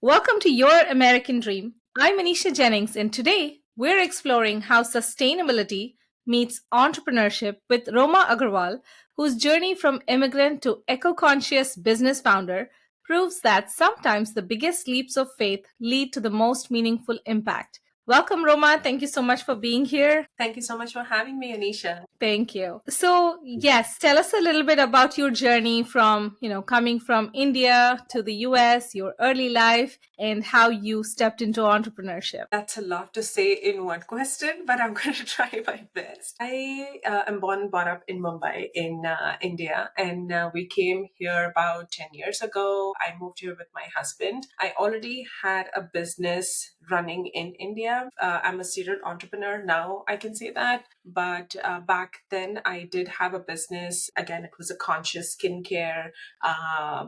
Welcome to Your American Dream. I'm Anisha Jennings, and today we're exploring how sustainability meets entrepreneurship with Roma Agarwal, whose journey from immigrant to eco conscious business founder proves that sometimes the biggest leaps of faith lead to the most meaningful impact. Welcome, Roma. Thank you so much for being here. Thank you so much for having me, Anisha. Thank you. So, yes, tell us a little bit about your journey from, coming from India to the US, your early life, and how you stepped into entrepreneurship. That's a lot to say in one question, but I'm going to try my best. I am born and brought up in Mumbai, in India, and we came here about 10 years ago. I moved here with my husband. I already had a business running in India. I'm a serial entrepreneur now, I can say that. But back then, I did have a business. Again, it was a conscious skincare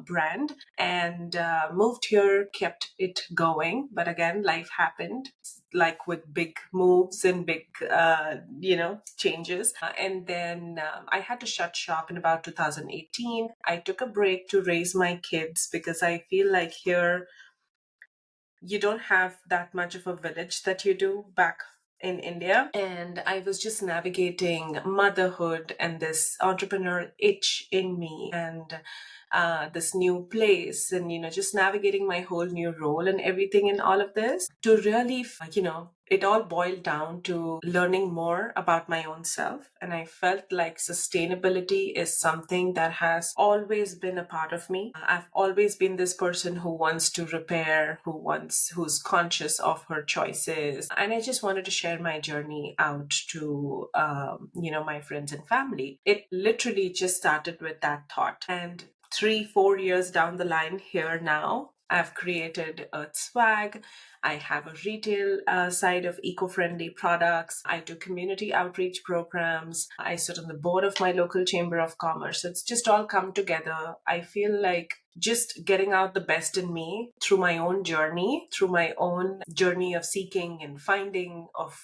brand, and moved here, kept it going. But again, life happened, like with big moves and big, changes. And then I had to shut shop in about 2018. I took a break to raise my kids because I feel like here you don't have that much of a village that you do back in India. And I was just navigating motherhood and this entrepreneur itch in me, and this new place, and just navigating my whole new role and everything in all of this to really, it all boiled down to learning more about my own self. And I felt like sustainability is something that has always been a part of me. I've always been this person who wants to repair, who's conscious of her choices. And I just wanted to share my journey out to, my friends and family. It literally just started with that thought. And 3, 4 years down the line here now, I've created Earth Swag. I have a retail side of eco-friendly products. I do community outreach programs. I sit on the board of my local chamber of commerce. It's just all come together. I feel like just getting out the best in me through my own journey, of seeking and finding of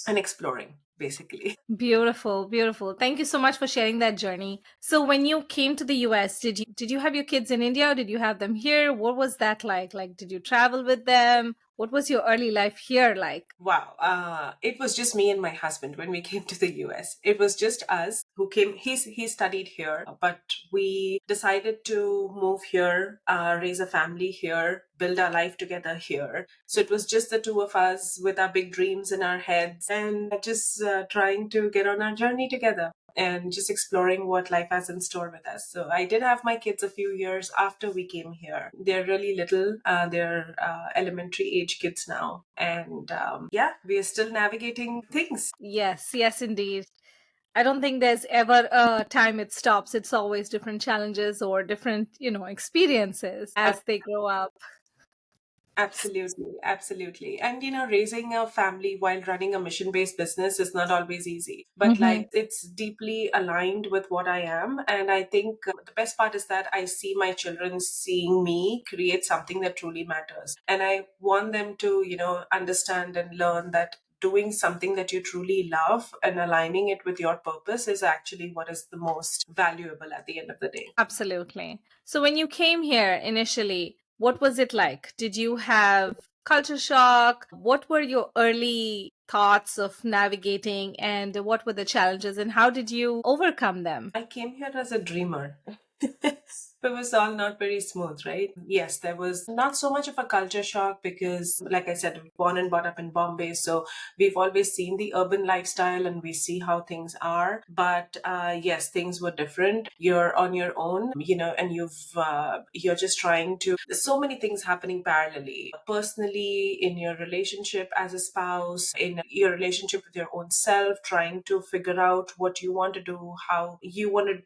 and exploring, basically. Beautiful, beautiful. Thank you so much for sharing that journey. So, when you came to the US, did you have your kids in India or did you have them here? What was that like? Like, did you travel with them? What was your early life here like? Wow. It was just me and my husband when we came to the US. It was just us who came. He studied here, but we decided to move here, raise a family here, build our life together here. So it was just the two of us with our big dreams in our heads and just trying to get on our journey together and just exploring what life has in store with us. So I did have my kids a few years after we came here. They're really little. They're elementary age kids now. And yeah, we are still navigating things. Yes, yes, indeed. I don't think there's ever a time it stops. It's always different challenges or different, experiences as they grow up. Absolutely, absolutely. And raising a family while running a mission-based business is not always easy. But Hmm. like it's deeply aligned with what I am. And I think the best part is that I see my children seeing me create something that truly matters. And I want them to, understand and learn that doing something that you truly love and aligning it with your purpose is actually what is the most valuable at the end of the day. Absolutely. So when you came here initially, what was it like? Did you have culture shock? What were your early thoughts of navigating and what were the challenges and how did you overcome them? I came here as a dreamer. It was all not very smooth, right? Yes, there was not so much of a culture shock because, like I said, born and brought up in Bombay. So we've always seen the urban lifestyle and we see how things are. But yes, things were different. You're on your own, and you're just trying to, there's so many things happening parallelly. Personally, in your relationship as a spouse, in your relationship with your own self, trying to figure out what you want to do, how you want to.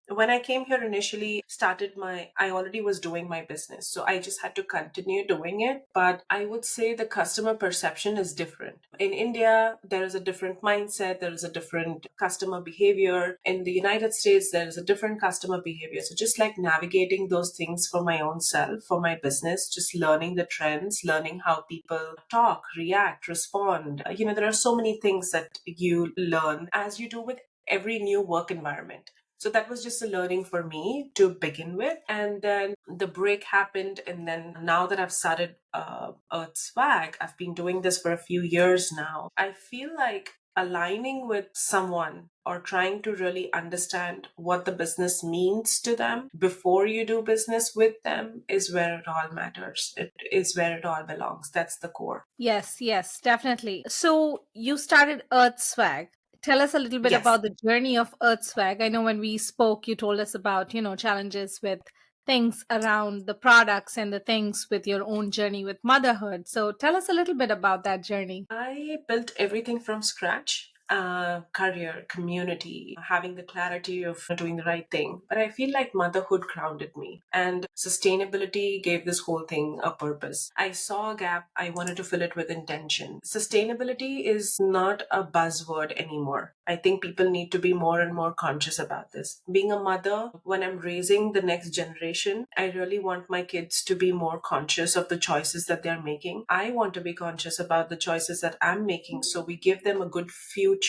When I came here initially, I already was doing my business. So I just had to continue doing it. But I would say the customer perception is different. In India, there is a different mindset. There is a different customer behavior. In the United States, there is a different customer behavior. So just like navigating those things for my own self, for my business, just learning the trends, learning how people talk, react, respond. There are so many things that you learn as you do with every new work environment. So that was just a learning for me to begin with. And then the break happened. And then now that I've started Earth Swag, I've been doing this for a few years now. I feel like aligning with someone or trying to really understand what the business means to them before you do business with them is where it all matters. It is where it all belongs. That's the core. Yes, yes, definitely. So you started Earth Swag. Tell us a little bit Yes. about the journey of Earth Swag. I know when we spoke, you told us about, challenges with things around the products and the things with your own journey with motherhood. So tell us a little bit about that journey. I built everything from scratch. Career, community, having the clarity of doing the right thing. But I feel like motherhood grounded me and sustainability gave this whole thing a purpose. I saw a gap. I wanted to fill it with intention. Sustainability is not a buzzword anymore. I think people need to be more and more conscious about this. Being a mother, when I'm raising the next generation, I really want my kids to be more conscious of the choices that they're making. I want to be conscious about the choices that I'm making so we give them a good future,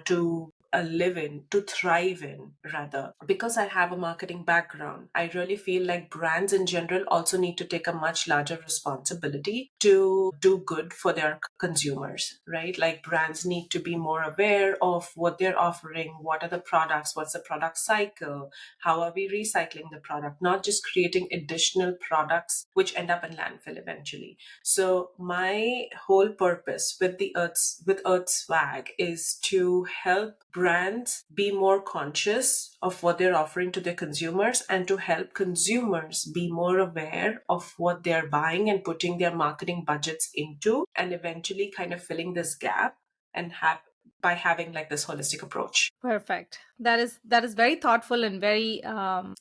to live in, to thrive in, rather. Because I have a marketing background, I really feel like brands in general also need to take a much larger responsibility to do good for their consumers, right? Like brands need to be more aware of what they're offering, what are the products, what's the product cycle, how are we recycling the product, not just creating additional products which end up in landfill eventually. So my whole purpose with Earth Swag is to help brands be more conscious of what they're offering to their consumers and to help consumers be more aware of what they're buying and putting their marketing budgets into, and eventually kind of filling this gap and have by having like this holistic approach. Perfect. That is very thoughtful and very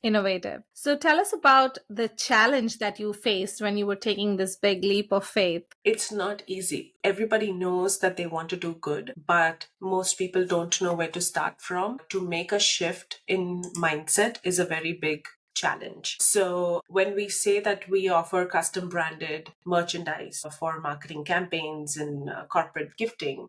innovative. So tell us about the challenge that you faced when you were taking this big leap of faith. It's not easy. Everybody knows that they want to do good, but most people don't know where to start from. To make a shift in mindset is a very big challenge. So when we say that we offer custom branded merchandise for marketing campaigns and corporate gifting,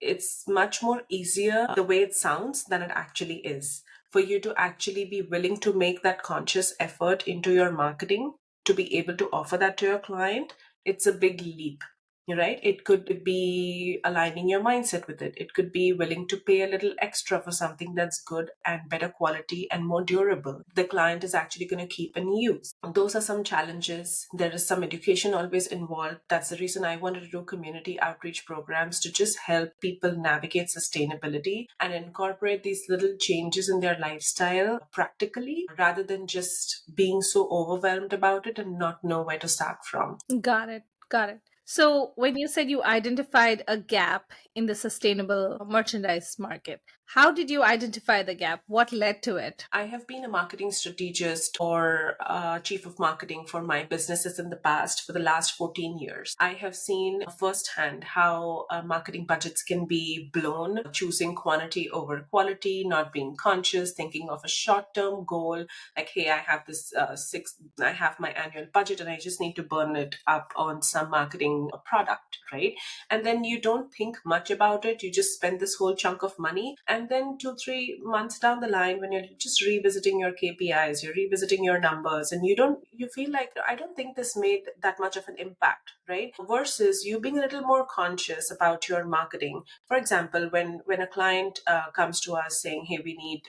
it's much more easier the way it sounds than it actually is. For you to actually be willing to make that conscious effort into your marketing to be able to offer that to your client, it's a big leap, right? It could be aligning your mindset with it. It could be willing to pay a little extra for something that's good and better quality and more durable. The client is actually going to keep and use. Those are some challenges. There is some education always involved. That's the reason I wanted to do community outreach programs to just help people navigate sustainability and incorporate these little changes in their lifestyle practically rather than just being so overwhelmed about it and not know where to start from. Got it. Got it. So, when you said you identified a gap in the sustainable merchandise market, how did you identify the gap? What led to it? I have been a marketing strategist or chief of marketing for my businesses in the past for the last 14 years. I have seen firsthand how marketing budgets can be blown, choosing quantity over quality, not being conscious, thinking of a short term goal like, hey, I have this I have my annual budget and I just need to burn it up on some marketing product, right? And then you don't think much about it. You just spend this whole chunk of money. And then 2, 3 months down the line, when you're just revisiting your KPIs, you're revisiting your numbers, and you feel like, I don't think this made that much of an impact, right? Versus you being a little more conscious about your marketing. For example, when a client comes to us saying, hey, we need,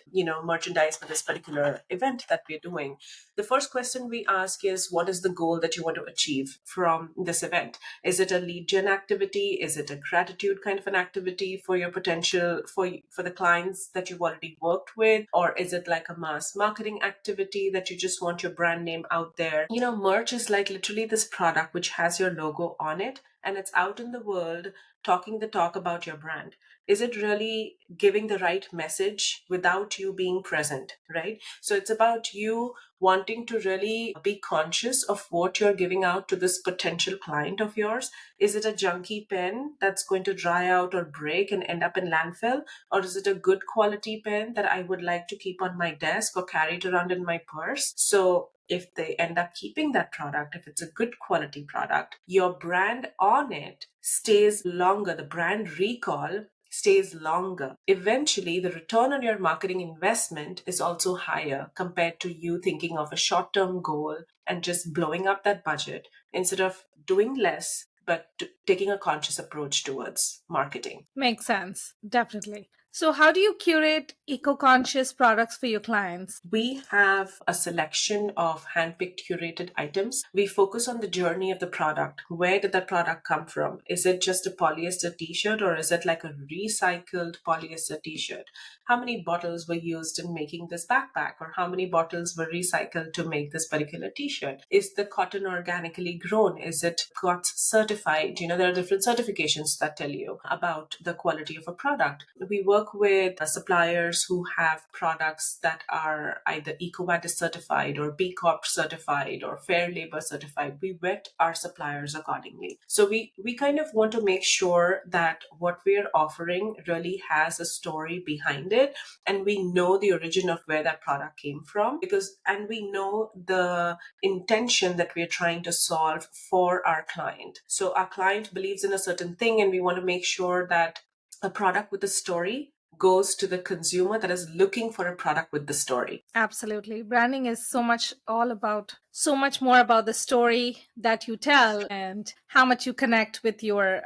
merchandise for this particular event that we're doing, the first question we ask is, what is the goal that you want to achieve from this event? Is it a lead gen activity? Is it a gratitude kind of an activity for your potential for the clients that you've already worked with? Or is it like a mass marketing activity that you just want your brand name out there? Merch is like literally this product which has your logo on it and it's out in the world talking the talk about your brand. Is it really giving the right message without you being present, right? So it's about you wanting to really be conscious of what you're giving out to this potential client of yours. Is it a junky pen that's going to dry out or break and end up in landfill? Or is it a good quality pen that I would like to keep on my desk or carry it around in my purse? So if they end up keeping that product, if it's a good quality product, your brand on it stays longer. The brand recall stays longer. Eventually, the return on your marketing investment is also higher compared to you thinking of a short term goal and just blowing up that budget instead of doing less but taking a conscious approach towards marketing. Makes sense, definitely. So, how do you curate eco conscious products for your clients? We have a selection of handpicked curated items. We focus on the journey of the product. Where did that product come from? Is it just a polyester t shirt or is it like a recycled polyester t shirt? How many bottles were used in making this backpack, or how many bottles were recycled to make this particular t shirt? Is the cotton organically grown? Is it got certified? There are different certifications that tell you about the quality of a product. We work with suppliers who have products that are either EcoVadis certified or B Corp certified or Fair Labor certified. We vet our suppliers accordingly. So we kind of want to make sure that what we're offering really has a story behind it, and we know the origin of where that product came from, and we know the intention that we're trying to solve for our client. So our client believes in a certain thing, and we want to make sure that a product with a story goes to the consumer that is looking for a product with the story. Absolutely. Branding is so much all about, so much more about the story that you tell and how much you connect with your,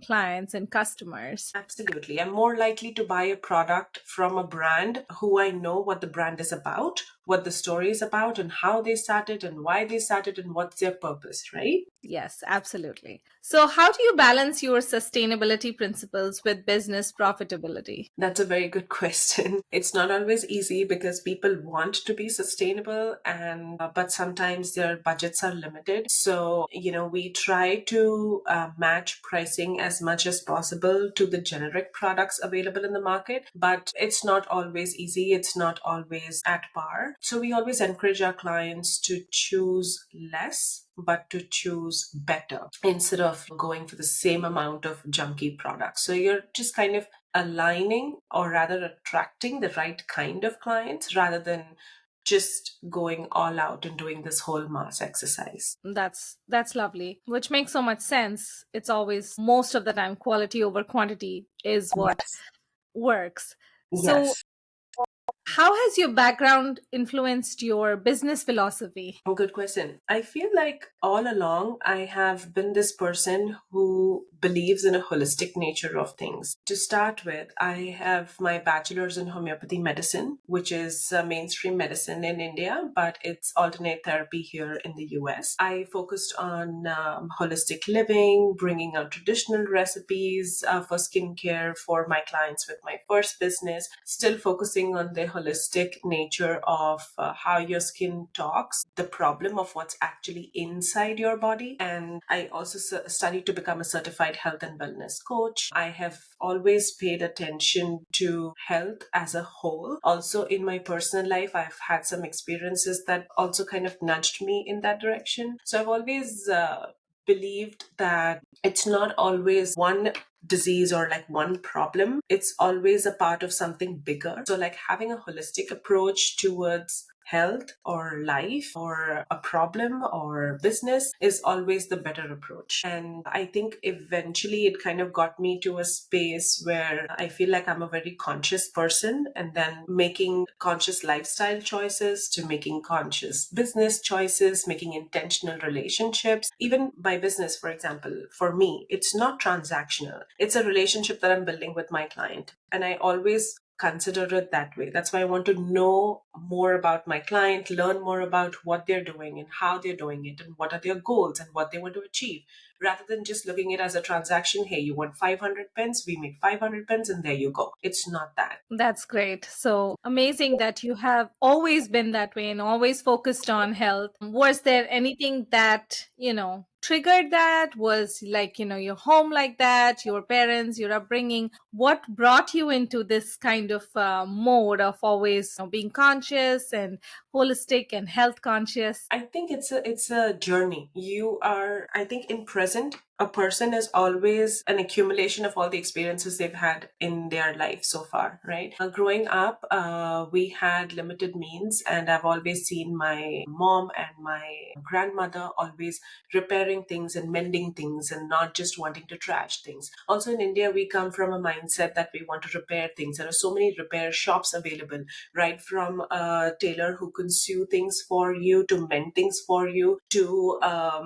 clients and customers. Absolutely. I'm more likely to buy a product from a brand who I know what the brand is about, what the story is about, and how they started, and why they started, and what's their purpose, right? Yes, absolutely. So, how do you balance your sustainability principles with business profitability? That's a very good question. It's not always easy because people want to be sustainable, and but sometimes their budgets are limited. So, we try to match pricing as much as possible to the generic products available in the market, but it's not always easy. It's not always at par. So we always encourage our clients to choose less but to choose better instead of going for the same amount of junky products. So you're just kind of aligning, or rather attracting, the right kind of clients rather than just going all out and doing this whole mass exercise. That's lovely, which makes so much sense. It's always most of the time quality over quantity is what Yes. works. So, Yes. how has your background influenced your business philosophy? Oh, good question. I feel like all along I have been this person who believes in a holistic nature of things. To start with, I have my bachelor's in homeopathy medicine, which is mainstream medicine in India, but it's alternate therapy here in the US. I focused on holistic living, bringing out traditional recipes for skincare for my clients with my first business, still focusing on the holistic nature of how your skin talks, the problem of what's actually inside your body. And I also studied to become a certified health and wellness coach. I have always paid attention to health as a whole. Also, in my personal life, I've had some experiences that also kind of nudged me in that direction. So I've always believed that it's not always one disease or like one problem. It's always a part of something bigger. So, like having a holistic approach towards health or life or a problem or business is always the better approach. And I think eventually it kind of got me to a space where I feel like I'm a very conscious person, and then making conscious lifestyle choices to making conscious business choices, making intentional relationships. Even by business, for example, for me, it's not transactional. It's a relationship that I'm building with my client. And I always consider it that way. That's why I want to know more about my client, learn more about what they're doing and how they're doing it and what are their goals and what they want to achieve, rather than just looking at it as a transaction. Hey, you want 500 pens? We make 500 pens and there you go. It's not that. That's great. So amazing that you have always been that way and always focused on health. Was there anything that, triggered that? Was like, your home like that, your parents, your upbringing? What brought you into this kind of mode of always being conscious and holistic and health conscious? I think it's a journey. You are, I think, in present A person is always an accumulation of all the experiences they've had in their life so far, right? Growing up, we had limited means, and I've always seen my mom and my grandmother always repairing things and mending things and not just wanting to trash things. Also, in India, we come from a mindset that we want to repair things. There are so many repair shops available, right from a tailor who can sew things for you, to mend things for you, to a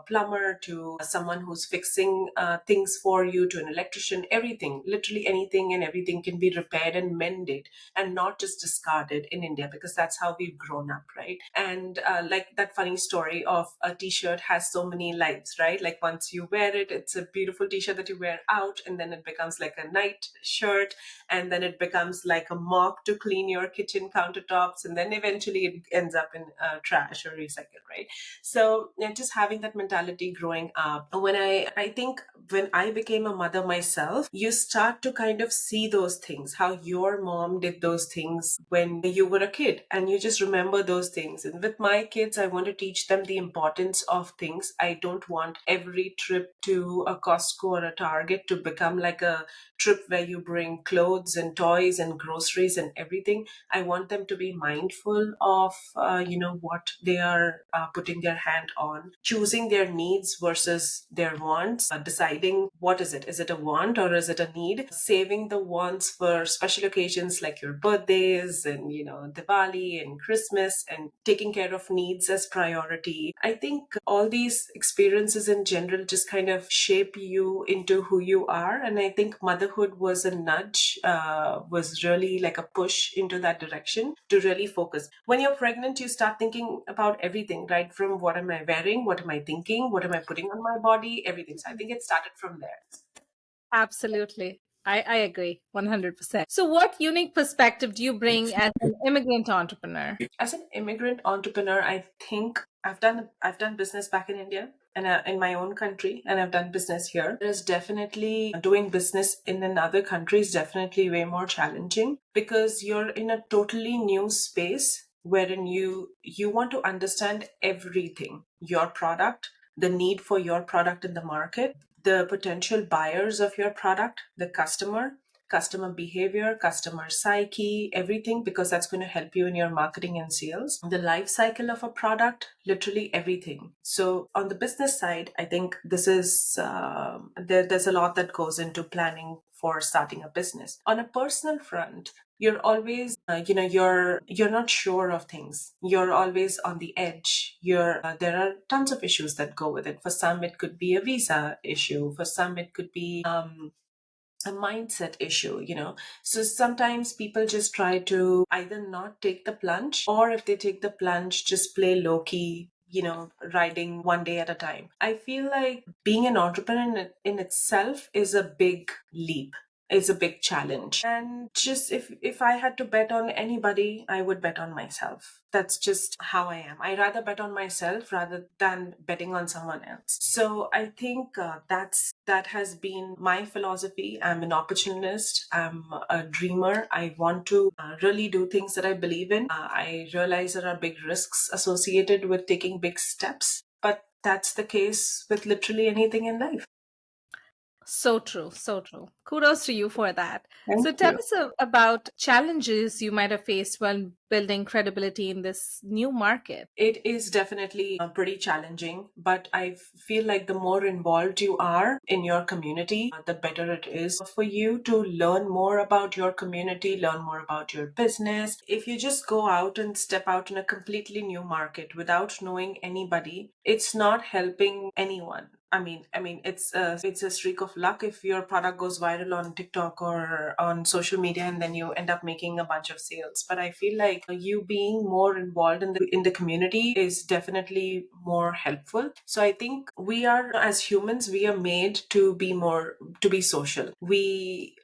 plumber, to someone who's fixing things for you, to an electrician. Everything, literally anything and everything, can be repaired and mended and not just discarded in India, because that's how we've grown up, right? And like that funny story of a t-shirt has so many lives, right? Like once you wear it, it's a beautiful t-shirt that you wear out, and then it becomes like a night shirt, and then it becomes like a mop to clean your kitchen countertops, and then eventually it ends up in trash or recycle, right? So just having that mentality growing up. I think when I became a mother myself, you start to kind of see those things, how your mom did those things when you were a kid, and you just remember those things. And with my kids, I want to teach them the importance of things. I don't want every trip to a Costco or a Target to become like a trip where you bring clothes and toys and groceries and everything. I want them to be mindful of, what they are putting their hand on, choosing their needs versus their wants, deciding what is it? Is it a want or is it a need? Saving the wants for special occasions like your birthdays and, Diwali and Christmas, and taking care of needs as priority. I think all these experiences in general just kind of shape you into who you are. And I think motherhood was a nudge, was really like a push into that direction to really focus. When you're pregnant, you start thinking about everything, right? From what am I wearing? What am I thinking? What am I putting on my body? Everything. So I think it started from there. Absolutely. I agree 100%. So, what unique perspective do you bring as an immigrant entrepreneur? As an immigrant entrepreneur, I think I've done business back in India and in my own country, and I've done business here. There's definitely doing business in another country is definitely way more challenging, because you're in a totally new space wherein you want to understand everything, your product, the need for your product in the market, the potential buyers of your product, the customer behavior, customer psyche, everything, because that's going to help you in your marketing and sales. The life cycle of a product, literally everything. So on the business side, I think this is there's a lot that goes into planning for starting a business. On a personal front, you're always you're not sure of things, you're always on the edge. There are tons of issues that go with it. For some it could be a visa issue, for some it could be a mindset issue. So sometimes people just try to either not take the plunge, or if they take the plunge, just play low key, riding one day at a time. I feel like being an entrepreneur in itself is a big leap, is a big challenge. And just if I had to bet on anybody, I would bet on myself. That's just how I am. I rather bet on myself rather than betting on someone else. So I think that has been my philosophy. I'm an opportunist. I'm a dreamer. I want to really do things that I believe in. I realize there are big risks associated with taking big steps, but that's the case with literally anything in life. So true, so true. Kudos to you for that. Thank So, tell you. us about challenges you might have faced when building credibility in this new market. It is definitely pretty challenging, but I feel like the more involved you are in your community, the better it is for you to learn more about your community, learn more about your business. If you just go out and step out in a completely new market without knowing anybody, it's not helping anyone. I mean, it's a streak of luck if your product goes viral on TikTok or on social media, and then you end up making a bunch of sales. But I feel like you being more involved in the community is definitely more helpful. So I think we are, as humans, we are made to be social. We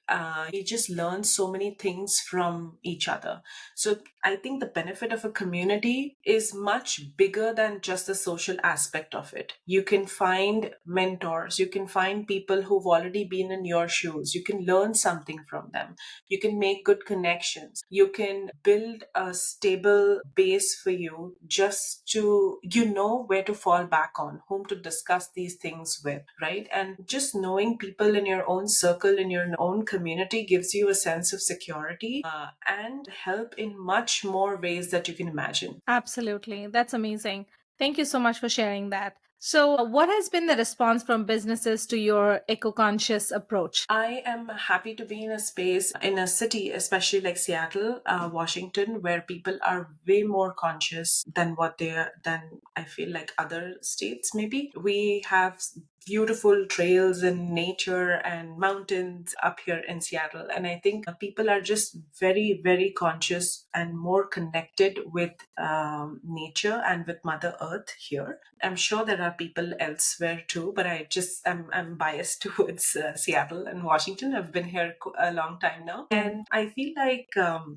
we just learn so many things from each other. So I think the benefit of a community is much bigger than just the social aspect of it. You can find mentors, you can find people who've already been in your shoes, you can learn something from them, you can make good connections, you can build a stable base for you, just to, where to fall back on, whom to discuss these things with, right? And just knowing people in your own circle, in your own community, gives you a sense of security, and help in much more ways that you can imagine. Absolutely. That's amazing. Thank you so much for sharing that. So, what has been the response from businesses to your eco conscious approach? I am happy to be in a space, in a city, especially like Seattle, Washington, where people are way more conscious than what they are, than I feel like other states, maybe. We have beautiful trails and nature and mountains up here in Seattle. And I think people are just very, very conscious and more connected with nature and with Mother Earth here. I'm sure there are people elsewhere too, but I'm biased towards Seattle and Washington. I've been here a long time now, and I feel like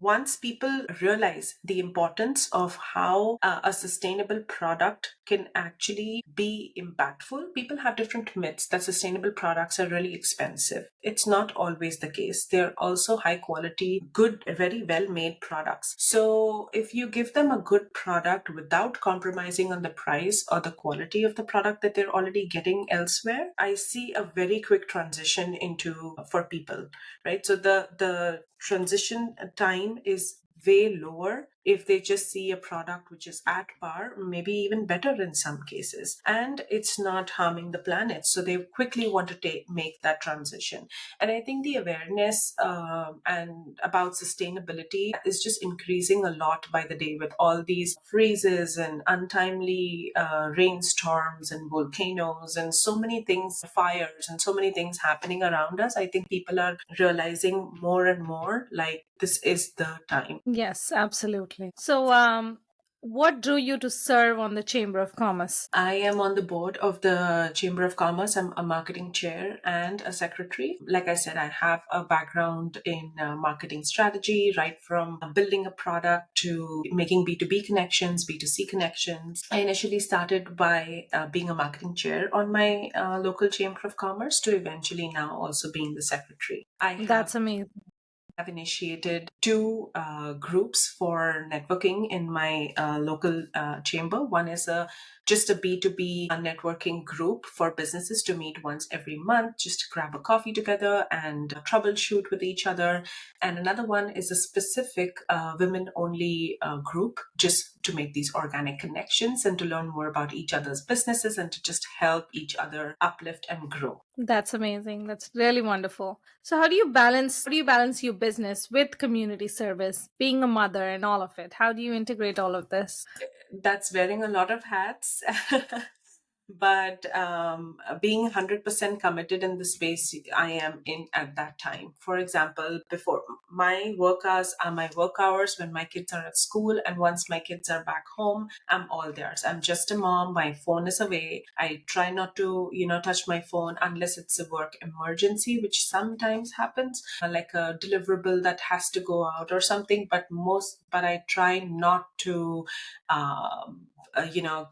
once people realize the importance of how a sustainable product can actually be impactful, people have different myths that sustainable products are really expensive. It's not always the case. They're also high quality, good, very well made products. So if you give them a good product without compromising on the price or the quality of the product that they're already getting elsewhere, I see a very quick transition into for people, right? So the transition time is way lower if they just see a product which is at par, maybe even better in some cases, and it's not harming the planet. So they quickly want to make that transition. And I think the awareness and about sustainability is just increasing a lot by the day, with all these freezes and untimely rainstorms and volcanoes and so many things, fires and so many things happening around us. I think people are realizing more and more like this is the time. Yes, absolutely. So, what drew you to serve on the Chamber of Commerce? I am on the board of the Chamber of Commerce. I'm a marketing chair and a secretary. Like I said, I have a background in marketing strategy, right from building a product to making B2B connections, B2C connections. I initially started by being a marketing chair on my local Chamber of Commerce, to eventually now also being the secretary. I That's amazing. have initiated two groups for networking in my local chamber. One is just a B2B networking group for businesses to meet once every month, just to grab a coffee together and troubleshoot with each other. And another one is a specific women only group, just to make these organic connections and to learn more about each other's businesses and to just help each other uplift and grow. That's amazing. That's really wonderful. So, how do you balance your business with community service, being a mother, and all of it? How do you integrate all of this? That's wearing a lot of hats. But being 100% committed in the space I am in at that time. For example, before, my work hours are my work hours when my kids are at school, and once my kids are back home, I'm all theirs. I'm just a mom. My phone is away. I try not to, touch my phone unless it's a work emergency, which sometimes happens, like a deliverable that has to go out or something. But I try not to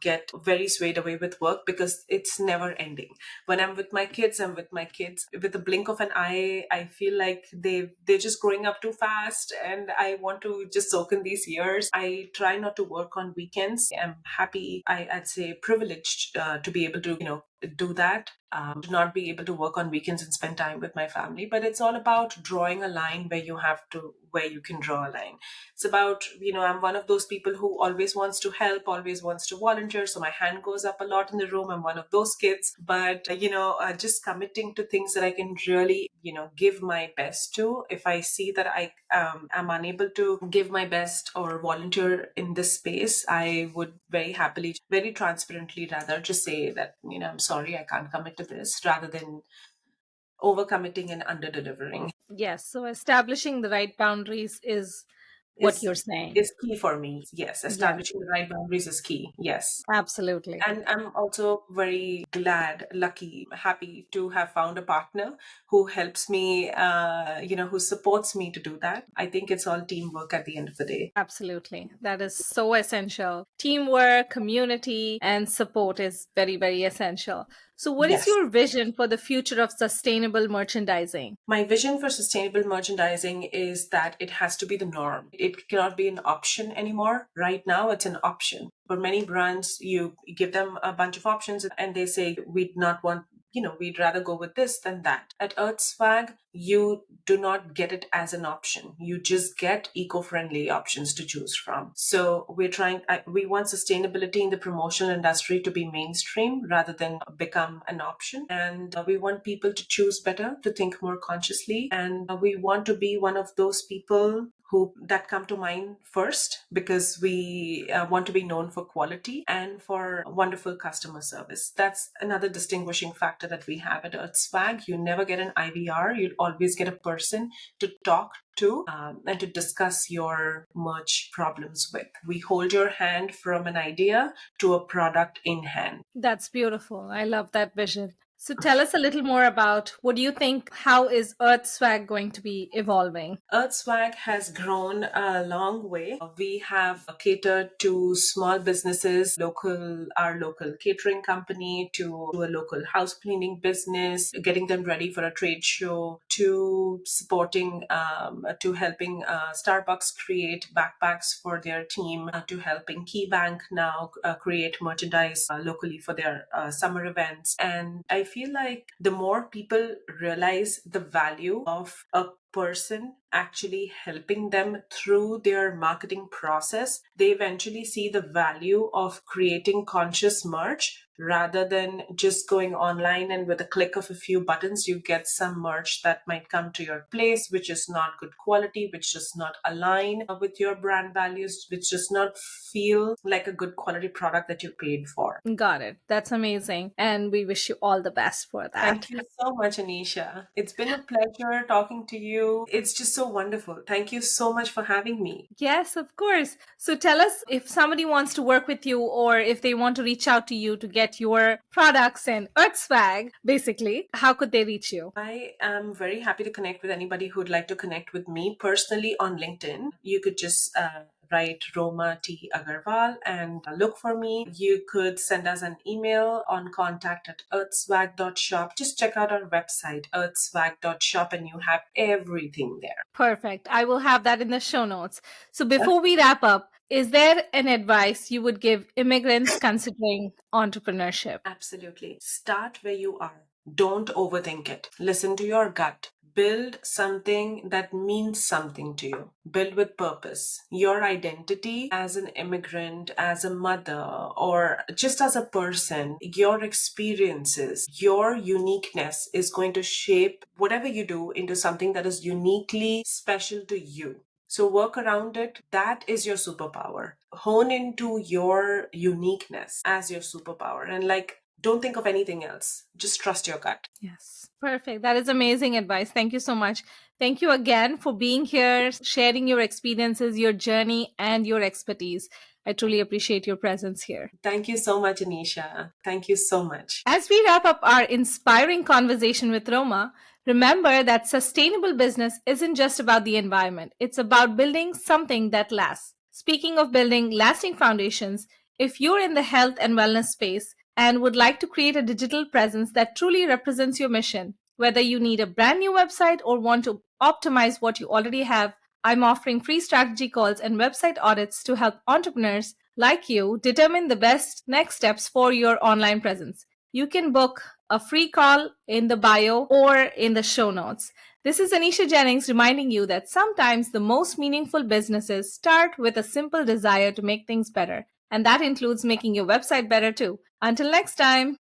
get very swayed away with work, because it's never ending. When I'm with my kids, I'm with my kids. With a blink of an eye, I feel like they're just growing up too fast, and I want to just soak in these years. I try not to work on weekends. I'm happy, I'd say privileged, to be able to, do that. To not be able to work on weekends and spend time with my family. But it's all about drawing a line where you can draw a line. It's about, I'm one of those people who always wants to help, always wants to volunteer. So my hand goes up a lot in the room. I'm one of those kids. But, just committing to things that I can really, give my best to. If I see that I am unable to give my best or volunteer in this space, I would very happily, very transparently rather just say that, I'm sorry, I can't commit to this, rather than overcommitting and under delivering. Yes, so establishing the right boundaries is what is you're saying. is key for me. Yes, Yes, establishing the right boundaries is key. Yes. absolutely. And I'm also very glad, lucky, happy to have found a partner who helps me, who supports me to do that. I think it's all teamwork at the end of the day. Absolutely. That is so essential. Teamwork, community, and support is very, very essential. So, what is Yes. your vision for the future of sustainable merchandising? My vision for sustainable merchandising is that it has to be the norm. It cannot be an option anymore. Right now, it's an option. For many brands, you give them a bunch of options and they say, we'd not want, we'd rather go with this than that. At Earth Swag, you do not get it as an option. You just get eco-friendly options to choose from. So we want sustainability in the promotional industry to be mainstream rather than become an option. And we want people to choose better, to think more consciously. And we want to be one of those people who that come to mind first because we want to be known for quality and for wonderful customer service. That's another distinguishing factor that we have at Earth Swag. You never get an IVR. You always get a person to talk to and to discuss your merch problems with. We hold your hand from an idea to a product in hand. That's beautiful. I love that vision. So, tell us a little more about what do you think, how is Earth Swag going to be evolving? Earth Swag has grown a long way. We have catered to small businesses, our local catering company, to a local house cleaning business, getting them ready for a trade show, to supporting, to helping Starbucks create backpacks for their team, to helping KeyBank now create merchandise locally for their summer events. And I feel like the more people realize the value of a person actually helping them through their marketing process, they eventually see the value of creating conscious merch rather than just going online and with a click of a few buttons, you get some merch that might come to your place, which is not good quality, which does not align with your brand values, which does not feel like a good quality product that you paid for. Got it. That's amazing. And we wish you all the best for Thank that. you so much, Anisha. It's been a pleasure talking to you. It's just so wonderful. Thank you so much for having me. Yes, of course. So tell us if somebody wants to work with you or if they want to reach out to you to get your products and Earth Swag, basically, how could they reach you? I am very happy to connect with anybody who'd like to connect with me personally on LinkedIn. You could just write Roma T. Agarwal and look for me. You could send us an email on contact@earthswag.shop. Just check out our website, earthswag.shop, and you have everything there. Perfect. I will have that in the show notes. So before we wrap up, is there an advice you would give immigrants considering entrepreneurship? Absolutely. Start where you are. Don't overthink it. Listen to your gut. Build something that means something to you. Build with purpose. Your identity as an immigrant, as a mother, or just as a person, your experiences, your uniqueness is going to shape whatever you do into something that is uniquely special to you. So work around it. That is your superpower. Hone into your uniqueness as your superpower. And don't think of anything else. Just trust your gut. Yes. Perfect. That is amazing advice. Thank you so much. Thank you again for being here, sharing your experiences, your journey, and your expertise. I truly appreciate your presence here. Thank you so much, Anisha. Thank you so much. As we wrap up our inspiring conversation with Roma, remember that sustainable business isn't just about the environment, it's about building something that lasts. Speaking of building lasting foundations, if you're in the health and wellness space and would like to create a digital presence that truly represents your mission, whether you need a brand new website or want to optimize what you already have, I'm offering free strategy calls and website audits to help entrepreneurs like you determine the best next steps for your online presence. You can book a free call in the bio or in the show notes. This is Anisha Jennings reminding you that sometimes the most meaningful businesses start with a simple desire to make things better, and that includes making your website better too. Until next time.